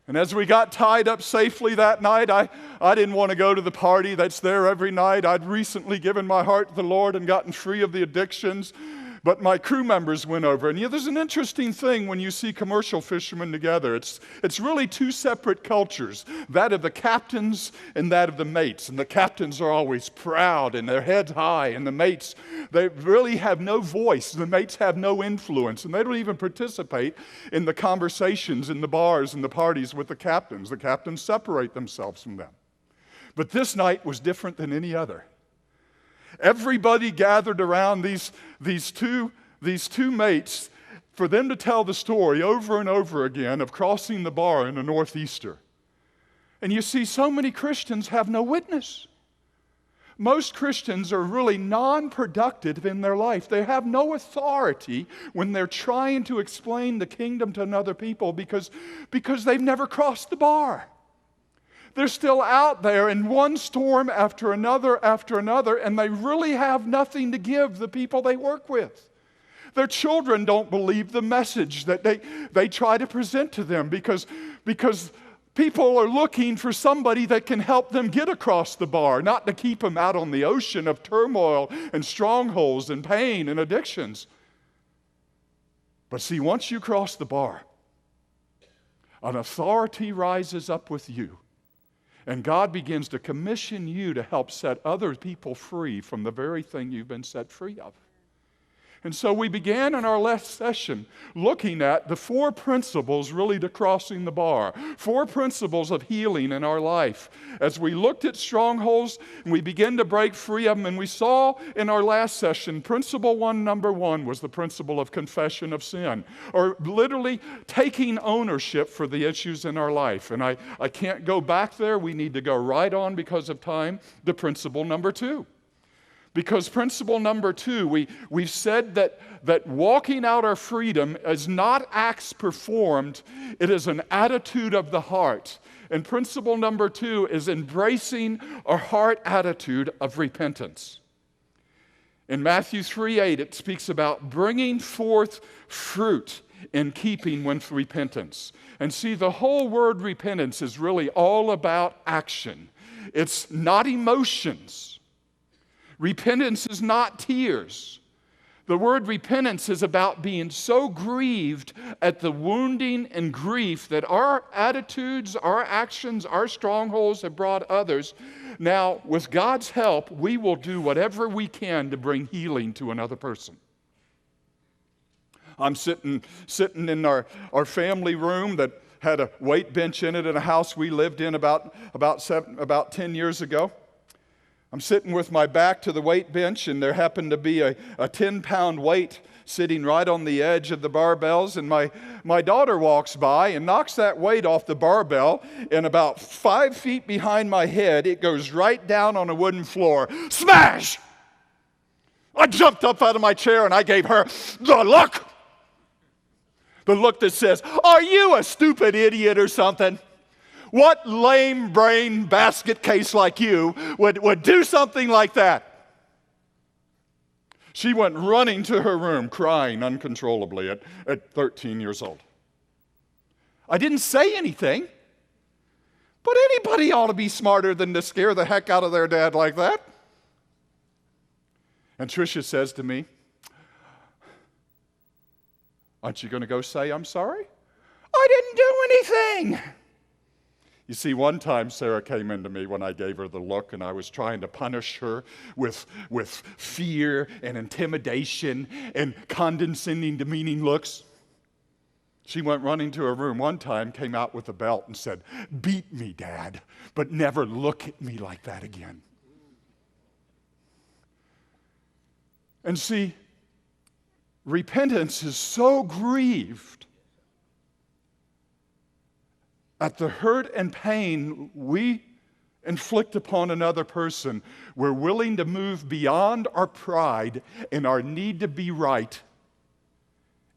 And as we got tied up safely that night, I didn't want to go to the party that's there every night. I'd recently given my heart to the Lord and gotten free of the addictions. But my crew members went over. And there's an interesting thing when you see commercial fishermen together. It's really two separate cultures, that of the captains and that of the mates. And the captains are always proud and their heads high. And the mates, they really have no voice. The mates have no influence. And they don't even participate in the conversations in the bars and the parties with the captains. The captains separate themselves from them. But this night was different than any other. Everybody gathered around these two mates for them to tell the story over and over again of crossing the bar in a northeaster. And you see, so many Christians have no witness. Most Christians are really non-productive in their life. They have no authority when they're trying to explain the kingdom to another people because they've never crossed the bar. They're still out there in one storm after another, and they really have nothing to give the people they work with. Their children don't believe the message that they try to present to them because people are looking for somebody that can help them get across the bar, not to keep them out on the ocean of turmoil and strongholds and pain and addictions. But see, once you cross the bar, an authority rises up with you. And God begins to commission you to help set other people free from the very thing you've been set free of. And so we began in our last session looking at the 4 principles really to crossing the bar, 4 principles of healing in our life. As we looked at strongholds and we began to break free of them, and we saw in our last session, number 1 was the principle of confession of sin, or literally taking ownership for the issues in our life. And I can't go back there. We need to go right on because of time to principle number 2. Because principle number 2, we've said that walking out our freedom is not acts performed, it is an attitude of the heart. And principle number 2 is embracing a heart attitude of repentance. In Matthew 3:8, it speaks about bringing forth fruit in keeping with repentance. And see, the whole word repentance is really all about action. It's not emotions. Repentance is not tears. The word repentance is about being so grieved at the wounding and grief that our attitudes, our actions, our strongholds have brought others. Now, with God's help, we will do whatever we can to bring healing to another person. I'm sitting in our family room that had a weight bench in it in a house we lived in about 10 years ago. I'm sitting with my back to the weight bench, and there happened to be a 10-pound weight sitting right on the edge of the barbells, and my daughter walks by and knocks that weight off the barbell, and about 5 feet behind my head, it goes right down on a wooden floor. Smash! I jumped up out of my chair, and I gave her the look. The look that says, "Are you a stupid idiot or something? What lame brain basket case like you would do something like that?" She went running to her room, crying uncontrollably at 13 years old. I didn't say anything, but anybody ought to be smarter than to scare the heck out of their dad like that. And Tricia says to me, "Aren't you going to go say I'm sorry?" "I didn't do anything." You see, one time Sarah came into me when I gave her the look, and I was trying to punish her with fear and intimidation and condescending, demeaning looks. She went running to her room one time, came out with a belt and said, "Beat me, Dad, but never look at me like that again." And see, repentance is so grieved at the hurt and pain we inflict upon another person. We're willing to move beyond our pride and our need to be right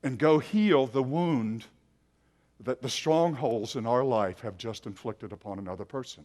and go heal the wound that the strongholds in our life have just inflicted upon another person.